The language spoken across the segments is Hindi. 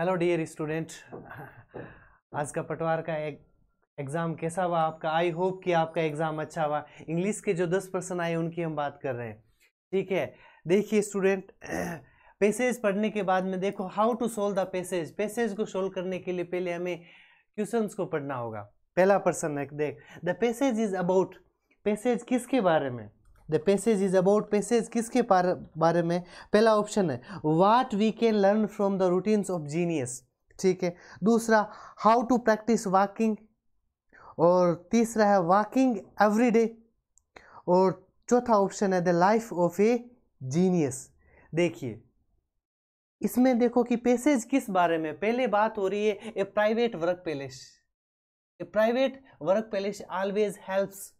Hello dear student. आज का पटवार का एग्ज़ाम कैसा हुआ आपका? आई होप कि आपका एग्ज़ाम अच्छा हुआ। इंग्लिश के जो 10% आए उनकी हम बात कर रहे हैं, ठीक है। देखिए स्टूडेंट, पैसेज पढ़ने के बाद में देखो how to solve the passage. Passage को सोल्व करने के लिए पहले हमें क्वेश्चंस को पढ़ना होगा। पहला प्रश्न है, देख, the passage is about. Passage किसके बारे में? The passage is about, passage किसके बारे में? पहला ऑप्शन है what we can learn from the routines of genius, ठीक है। दूसरा हाउ टू प्रैक्टिस वॉकिंग, और तीसरा है वॉकिंग एवरी डे, और चौथा ऑप्शन है the life of A genius. देखिए इसमें देखो कि पैसेज किस बारे में। पहले बात हो रही है a private workplace. A private workplace always helps.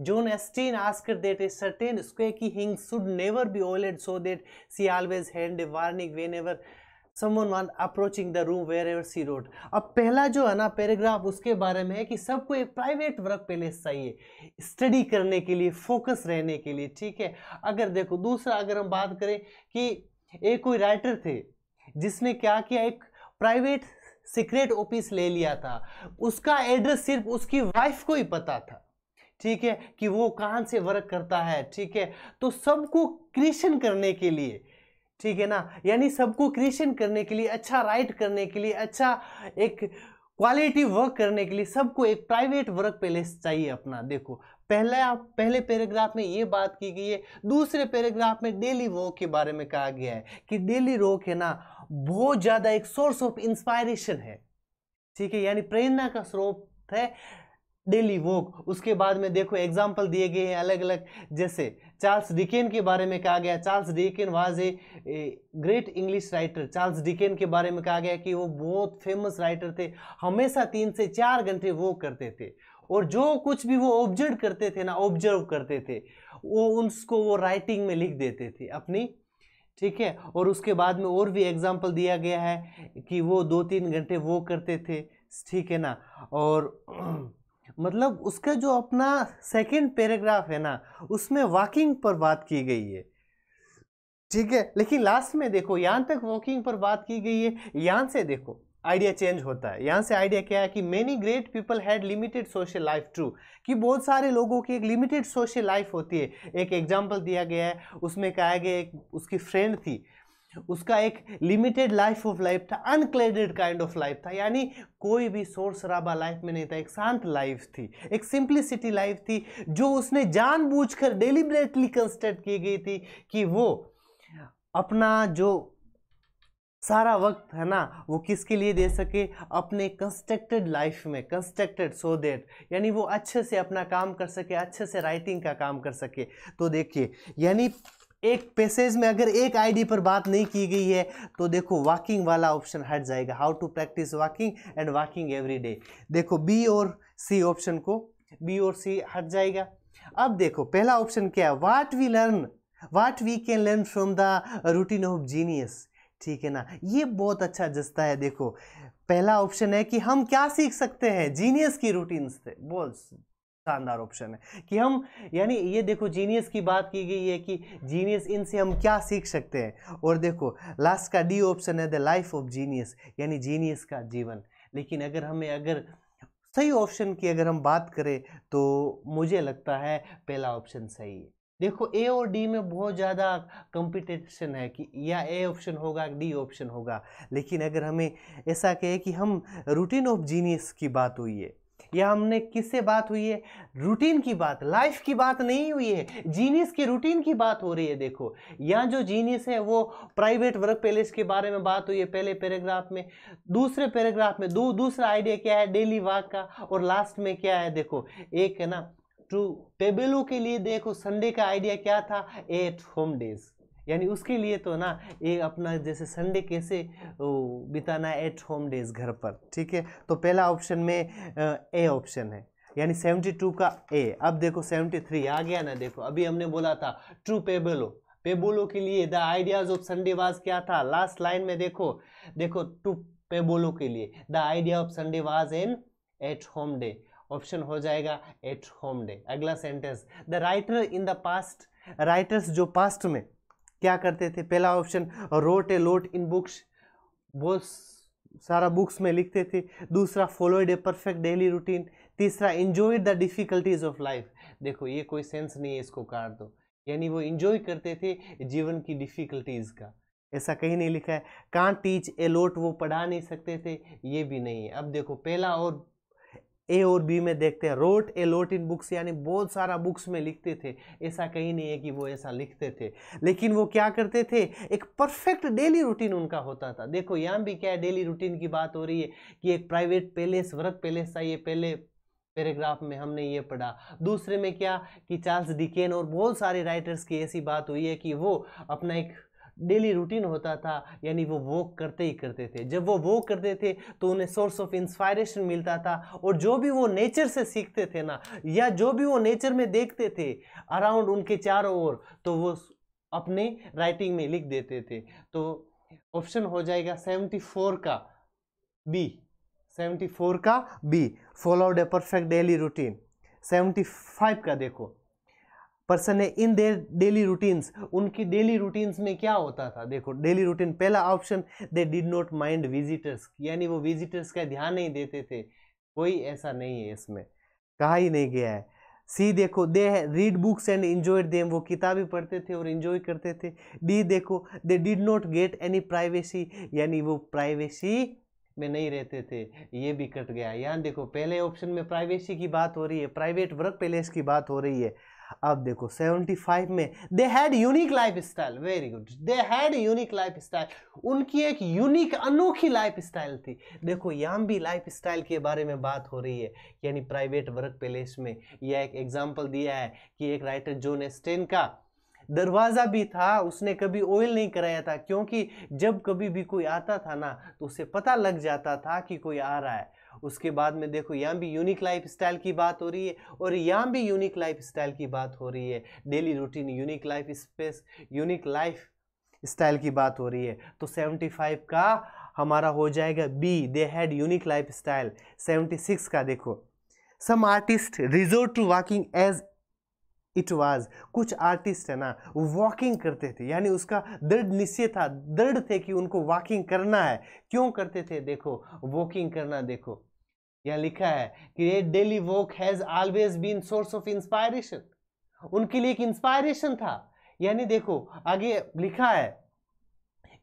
John Astin asked that a certain squeaky hinge should never be oiled so that she always had a warning whenever someone was approaching the room wherever she wrote. अब पहला जो है ना पैराग्राफ उसके बारे में है कि सबको एक प्राइवेट वर्क प्लेस चाहिए स्टडी करने के लिए, फोकस रहने के लिए, ठीक है। अगर देखो दूसरा, अगर हम बात करें कि एक कोई राइटर थे जिसने क्या किया, एक प्राइवेट सीक्रेट ऑफिस ले लिया था, उसका एड्रेस सिर्फ उसकी वाइफ को ही पता था, ठीक है, कि वो कहाँ से वर्क करता है, ठीक है। तो सबको क्रिएशन करने के लिए, ठीक है ना, यानी सबको क्रिएशन करने के लिए, अच्छा राइट करने के लिए, अच्छा एक क्वालिटी वर्क करने के लिए सबको एक प्राइवेट वर्क प्लेस चाहिए अपना। देखो पहले पैराग्राफ में ये बात की गई है। दूसरे पैराग्राफ में डेली वॉक के बारे में कहा गया है कि डेली वॉक है ना बहुत ज़्यादा एक सोर्स ऑफ इंस्पायरेशन है, ठीक है, यानी प्रेरणा का स्रोत है डेली वॉक। उसके बाद में देखो एग्जाम्पल दिए गए हैं अलग अलग, जैसे चार्ल्स डिकेन के बारे में कहा गया। Charles Dicken was a great English writer. Charles Dicken के बारे में कहा गया कि वो बहुत फेमस राइटर थे, हमेशा 3 से 4 घंटे वॉक करते थे, और जो कुछ भी वो ऑब्जर्व करते थे ना, ऑब्जर्व करते थे, वो उसको वो राइटिंग में लिख देते थे अपनी, ठीक है। और उसके बाद में और भी एग्जाम्पल दिया गया है कि वो 2-3 घंटे वॉक करते थे, ठीक है ना। और मतलब उसका जो अपना सेकंड पैराग्राफ है ना उसमें वॉकिंग पर बात की गई है, ठीक है। लेकिन लास्ट में देखो यहाँ तक वॉकिंग पर बात की गई है, यहाँ से देखो आइडिया चेंज होता है। यहाँ से आइडिया क्या है कि many great people had limited social life, true, कि बहुत सारे लोगों की एक लिमिटेड सोशल लाइफ होती है। एक एग्जाम्पल दिया गया है, उसमें कहा गया एक उसकी फ्रेंड थी, उसका एक लिमिटेड लाइफ ऑफ लाइफ था, अनक्लेडेड काइंड ऑफ लाइफ था, यानी कोई भी शोर शराबा लाइफ में नहीं था, एक शांत लाइफ थी, एक सिंप्लिसिटी लाइफ थी, जो उसने जानबूझकर डेलिबरेटली कंस्ट्रक्ट की गई थी कि वो अपना जो सारा वक्त है ना वो किसके लिए दे सके, अपने कंस्ट्रक्टेड लाइफ में, कंस्ट्रक्टेड सो दैट, यानी वो अच्छे से अपना काम कर सके, अच्छे से राइटिंग का काम कर सके। तो देखिए यानी एक पैसेज में अगर एक आईडी पर बात नहीं की गई है तो देखो वॉकिंग वाला ऑप्शन हट जाएगा, how to practice walking and walking every day. देखो बी और सी ऑप्शन को, बी और सी हट जाएगा। अब देखो पहला ऑप्शन क्या है, what we can learn from the routine of genius, ठीक है ना। ये बहुत अच्छा जचता है। देखो पहला ऑप्शन है कि हम क्या सीख सकते हैं जीनियस की रूटीन से, बहुत शानदार ऑप्शन है कि हम, यानी ये देखो जीनियस की बात की गई है कि जीनियस इनसे हम क्या सीख सकते हैं। और देखो लास्ट का डी ऑप्शन है द लाइफ ऑफ जीनियस, यानी जीनियस का जीवन। लेकिन अगर सही ऑप्शन की अगर हम बात करें तो मुझे लगता है पहला ऑप्शन सही है। देखो ए और डी में बहुत ज़्यादा कंपटीशन है कि या ए ऑप्शन होगा डी ऑप्शन होगा, लेकिन अगर हमें ऐसा कहे कि हम रूटीन ऑफ जीनियस की बात हुई है, या हमने किससे बात हुई है, रूटीन की बात, लाइफ की बात नहीं हुई है, जीनियस की रूटीन की बात हो रही है। देखो यहाँ जो जीनियस है वो प्राइवेट वर्क प्लेस के बारे में बात हुई है पहले पैराग्राफ में। दूसरे पैराग्राफ में दूसरा आइडिया क्या है, डेली वॉक का। और लास्ट में क्या है, देखो एक है ना ट्रू पेबेलो के लिए देखो संडे का आइडिया क्या था, एट होम डेज, यानी उसके लिए तो ना ये अपना जैसे संडे कैसे बिताना है एट होम डेज घर पर, ठीक है। तो पहला ऑप्शन में ए ऑप्शन है, यानी 72 का ए। अब देखो 73 आ गया ना। देखो अभी हमने बोला था ट्रू पेबोलो के लिए the ideas of Sunday was क्या था, लास्ट लाइन में देखो ट्रू पेबोलो के लिए the idea of Sunday was an at home day, option हो जाएगा एट होम डे। अगला sentence, the writer in the past, writers जो पास्ट में क्या करते थे, पहला option wrote a lot in books, बहुत सारा बुक्स में लिखते थे। दूसरा followed a perfect daily routine. तीसरा enjoyed the difficulties of life. देखो ये कोई सेंस नहीं है, इसको काट दो। यानी वो एंजॉय करते थे जीवन की डिफिकल्टीज का, ऐसा कहीं नहीं लिखा है। कांट टीच ए लॉट, वो पढ़ा नहीं सकते थे, ये भी नहीं है। अब देखो पहला और ए और बी में देखते हैं, road a lot in books, यानी बहुत सारा बुक्स में लिखते थे, ऐसा कहीं नहीं है कि वो ऐसा लिखते थे। लेकिन वो क्या करते थे, एक परफेक्ट डेली रूटीन उनका होता था। देखो यहाँ भी क्या है, डेली रूटीन की बात हो रही है कि एक प्राइवेट पैलेस, वर्क पैलेस था, ये पहले पैराग्राफ में हमने ये पढ़ा। दूसरे में क्या कि चार्ल्स डिकेन और बहुत सारे राइटर्स की ऐसी बात हुई है कि वो अपना एक डेली रूटीन होता था, यानी वो वॉक करते ही करते थे। जब वो वॉक करते थे तो उन्हें सोर्स ऑफ इंस्पायरेशन मिलता था, और जो भी वो नेचर से सीखते थे ना, या जो भी वो नेचर में देखते थे अराउंड उनके चारों ओर, तो वो अपने राइटिंग में लिख देते थे। तो ऑप्शन हो जाएगा 74 का बी, 74 का B, followed a perfect daily routine. 75 का देखो, पर्सन है इन देयर डेली रूटीन्स, उनकी डेली रूटीन्स में क्या होता था। देखो डेली रूटीन, पहला option they did not mind visitors, यानी वो विजिटर्स का ध्यान नहीं देते थे, कोई ऐसा नहीं है इसमें, कहा ही नहीं गया है। सी देखो, they read books and enjoyed them, वो किताबें पढ़ते थे और एंजॉय करते थे। डी देखो, दे did not get any privacy, यानी वो प्राइवेसी में नहीं रहते थे, ये भी कट गया। यहाँ देखो पहले ऑप्शन में प्राइवेसी की बात हो रही है, प्राइवेट वर्क पैलेस की बात हो रही है। अब देखो 75 में, दे had unique life style, very good, they had unique life style, उनकी एक यूनिक अनोखी लाइफ स्टाइल थी। देखो यहाँ भी लाइफ स्टाइल के बारे में बात हो रही है, यानी प्राइवेट वर्क पैलेस में। यह एक एग्जाम्पल दिया है कि एक राइटर जॉन एस्टेन का दरवाजा भी था, उसने कभी ऑयल नहीं कराया था, क्योंकि जब कभी भी कोई आता था ना तो उसे पता लग जाता था कि कोई आ रहा है। उसके बाद में देखो यहाँ भी यूनिक लाइफ स्टाइल की बात हो रही है, और यहाँ भी यूनिक लाइफ स्टाइल की बात हो रही है। Daily routine, unique life space, unique life style की बात हो रही है। तो 75 का हमारा हो जाएगा B, they had unique life style. 76 का देखो, some artist resort to walking as it was, कुछ आर्टिस्ट है ना वॉकिंग करते थे, यानी उसका दृढ़ निश्चय था, दृढ़ थे कि उनको वॉकिंग करना है। क्यों करते थे, देखो वॉकिंग करना, देखो यहाँ लिखा है कि daily walk has always been source of inspiration, उनके लिए एक इंस्पायरेशन था। यानी देखो आगे लिखा है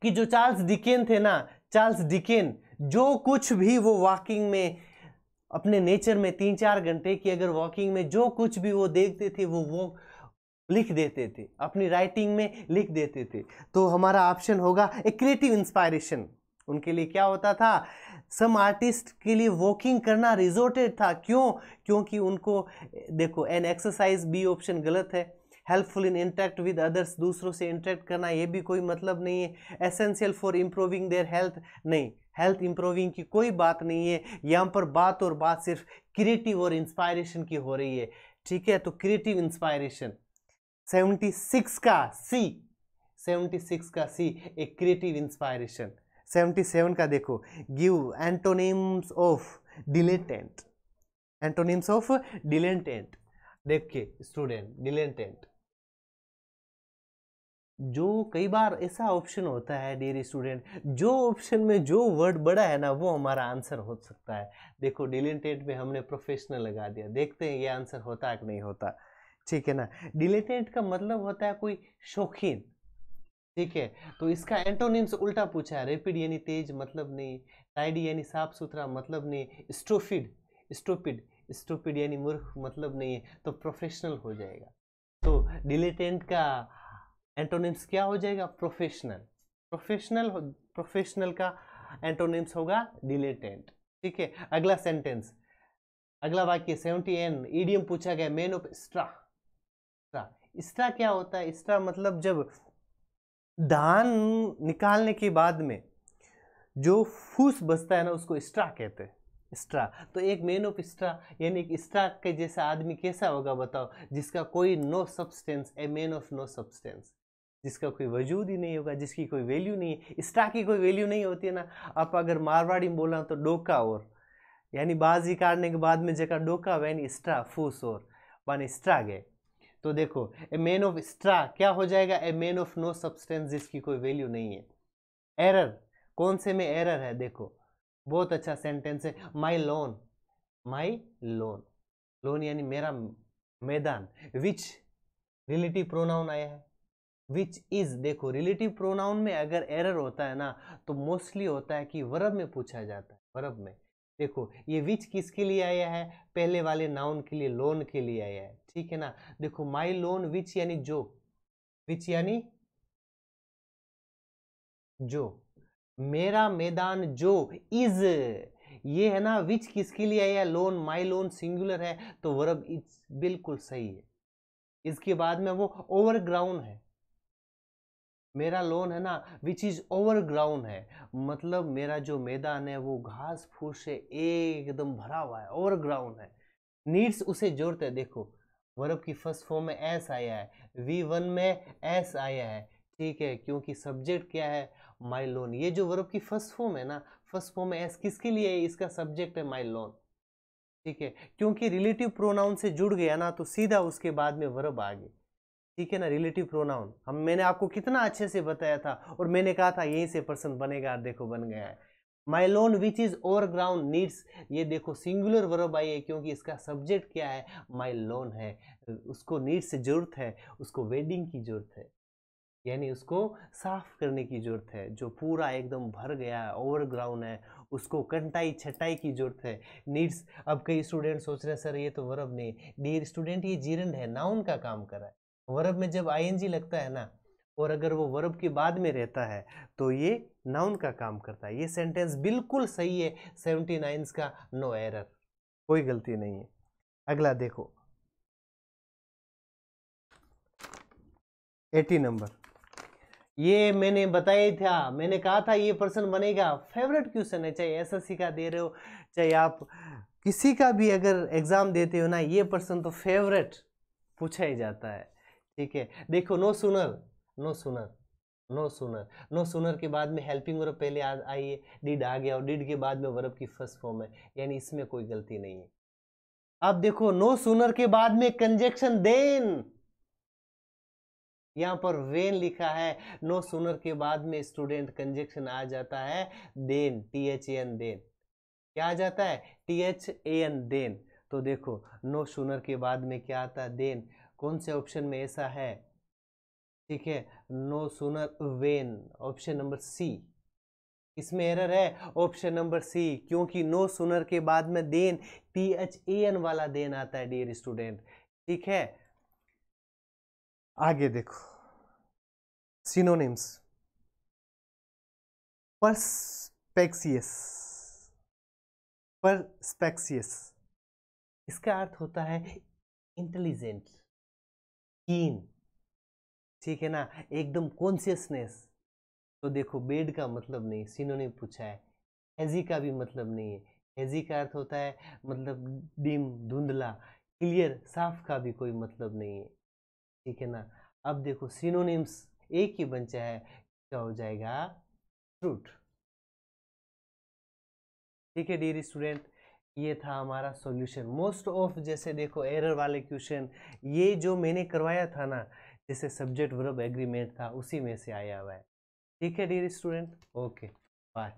कि जो चार्ल्स डिकेन थे ना, चार्ल्स डिकेन जो कुछ भी वो वॉकिंग में अपने नेचर में 3-4 घंटे की अगर वॉकिंग में जो कुछ भी वो देखते थे वो लिख देते थे, अपनी राइटिंग में लिख देते थे। तो हमारा ऑप्शन होगा ए क्रिएटिव इंस्पायरेशन। उनके लिए क्या होता था, सम आर्टिस्ट के लिए वॉकिंग करना रिजोर्टेड था। क्यों, क्योंकि उनको देखो एन एक्सरसाइज, बी ऑप्शन गलत है। Helpful in interact with others, दूसरों से इंटरेक्ट करना, ये भी कोई मतलब नहीं है। Essential for improving their health, नहीं, हेल्थ इंप्रूविंग की कोई बात नहीं है यहाँ पर। बात और बात सिर्फ क्रिएटिव और इंस्पायरेशन की हो रही है, ठीक है। तो क्रिएटिव इंस्पायरेशन 76 का सी, 76 का सी एक क्रिएटिव इंस्पायरेशन। 77 का देखो, give antonyms of dilettante, antonyms of dilettante. देखिए स्टूडेंट, डिलेटेंट जो कई बार ऐसा ऑप्शन होता है डियर स्टूडेंट, जो ऑप्शन में जो वर्ड बड़ा है ना वो हमारा आंसर हो सकता है। देखो डिलेटेंट में हमने प्रोफेशनल लगा दिया, देखते हैं ये आंसर होता है कि नहीं होता, ठीक है ना। डिलेटेंट का मतलब होता है कोई शौकीन, ठीक है। तो इसका एंटोनिम्स उल्टा पूछा है, रैपिड यानी तेज मतलब नहीं, टाइडी यानी साफ सुथरा मतलब नहीं, स्टूपिड, स्टूपिड, स्टूपिड यानी मूर्ख मतलब नहीं है, तो प्रोफेशनल हो जाएगा। तो डिलेटेंट का एंटोनिम्स क्या हो जाएगा, प्रोफेशनल। प्रोफेशनल, प्रोफेशनल का एंटोनिम्स होगा डिलेटेंट, ठीक है। अगला सेंटेंस, अगला वाक्य 70N ईडियम पूछा गया, मैन ऑफ स्ट्रा। स्ट्रा क्या होता है, स्ट्रा मतलब जब धान निकालने के बाद में जो फूस बचता है ना उसको स्ट्रा कहते हैं, स्ट्रा। तो एक मैन ऑफ स्ट्रा यानी एक स्ट्रा के जैसा आदमी कैसा होगा बताओ, जिसका कोई no substance, a man of no substance, जिसका कोई वजूद ही नहीं होगा, जिसकी कोई वैल्यू नहीं है। स्ट्रा की कोई वैल्यू नहीं होती है ना। आप अगर मारवाड़ी में बोला तो डोका और, यानी बाजी काटने के बाद में जगह डोका वैन स्ट्रा फूस और वन स्ट्रा गए। तो देखो ए मैन ऑफ स्ट्रा क्या हो जाएगा, a man of no substance, जिसकी कोई वैल्यू नहीं है। एरर, कौन से में एरर है, देखो बहुत अच्छा सेंटेंस है। My loan, my loan, loan यानी मेरा मैदान। विच रिलेटिव प्रोनाउन आया है, विच इज। देखो रिलेटिव प्रोनाउन में अगर एरर होता है ना तो मोस्टली होता है कि वर्ब में पूछा जाता है, वर्ब में। देखो ये विच किसके लिए आया है, पहले वाले नाउन के लिए, लोन के लिए आया है, ठीक है ना। देखो माई लोन विच यानी जो, विच यानी जो, मेरा मैदान जो, इज ये है ना, विच किसके लिए आया है, लोन, माई लोन सिंगुलर है तो वर्ब इज बिल्कुल सही है। इसके बाद में वो ओवर ग्राउंड है, मेरा लोन है ना विच इज ओवर ग्राउंड है, मतलब मेरा जो मैदान है वो घास फूस से एकदम भरा हुआ है, ओवर ग्राउंड है। नीड्स उसे जोड़ते हैं। देखो वर्ब की फर्स्ट फॉर्म में एस आया है, V1 में एस आया है, ठीक है, क्योंकि सब्जेक्ट क्या है, माई लोन। ये जो वर्ब की फर्स्ट फॉर्म है ना, फर्स्ट फॉर्म में एस किसके लिए है, इसका सब्जेक्ट है माई लोन, ठीक है। क्योंकि रिलेटिव प्रोनाउन से जुड़ गया ना तो सीधा उसके बाद में वर्ब आ गई, ठीक है ना। रिलेटिव प्रोनाउन मैंने आपको कितना अच्छे से बताया था, और मैंने कहा था यहीं से पर्सन बनेगा, देखो बन गया है। My loan which is over ground needs, ये देखो सिंगुलर वर्ब आई है क्योंकि इसका सब्जेक्ट क्या है, माई लोन है। उसको नीड्स से जरूरत है, उसको वेडिंग की जरूरत है, यानी उसको साफ करने की जरूरत है, जो पूरा एकदम भर गया है, ओवर ग्राउंड है, उसको कंटाई छटाई की जरूरत है। नीड्स। अब कई स्टूडेंट सोच रहे हैं सर ये तो वर्ब नहीं, डियर स्टूडेंट ये जीरंड है, नाउन का काम कर रहा है। वर्ब में जब आईएनजी लगता है ना, और अगर वो वर्ब के बाद में रहता है तो ये नाउन का काम करता है। ये सेंटेंस बिल्कुल सही है, 79 का, नो एरर, कोई गलती नहीं है। अगला देखो 80 नंबर, ये मैंने बताया था, मैंने कहा था ये पर्सन बनेगा। फेवरेट क्वेश्चन है, चाहे एसएससी का दे रहे हो, चाहे आप किसी का भी अगर एग्जाम देते हो ना, ये पर्सन तो फेवरेट पूछा ही जाता है, ठीक है। देखो no sooner, no sooner, no sooner, no sooner के बाद में हेल्पिंग वर्ब पहले आई है, डिड आ गया, और डिड के बाद में वर्ब की फर्स्ट फॉर्म है, यानी इसमें कोई गलती नहीं है। अब देखो नो सुनर के बाद में कंजक्शन देन, यहां पर वेन लिखा है, नो सुनर के बाद में स्टूडेंट कंजक्शन आ जाता है देन, THAN देन, क्या आ जाता है, THAN देन। तो देखो नो सुनर के बाद में क्या आता है, देन। कौन से ऑप्शन में ऐसा है, ठीक है, no sooner when, option number C. इसमें एरर है, ऑप्शन नंबर सी, क्योंकि नो सुनर के बाद में देन, THAN वाला देन आता है डियर स्टूडेंट, ठीक है। आगे देखो सिनोनिम्स, परस्पेक्सियस, परस्पेक्सियस इसका अर्थ होता है इंटेलिजेंट, कीन, ठीक है ना, एकदम कॉन्शियसनेस। तो देखो बेड का मतलब नहीं, सिनोनिम पूछा है। हेजी का भी मतलब नहीं है, हेजी का अर्थ होता है मतलब डिम, धुंधला। क्लियर, साफ का भी कोई मतलब नहीं है, ठीक है ना। अब देखो सिनोनिम्स एक ही बचा है, क्या हो जाएगा, फ्रूट, ठीक है डियर स्टूडेंट। ये था हमारा सॉल्यूशन। मोस्ट ऑफ जैसे देखो एरर वाले क्वेश्चन, ये जो मैंने करवाया था ना, जैसे सब्जेक्ट वर्ब एग्रीमेंट था, उसी में से आया हुआ है, ठीक है डियर स्टूडेंट। Okay bye.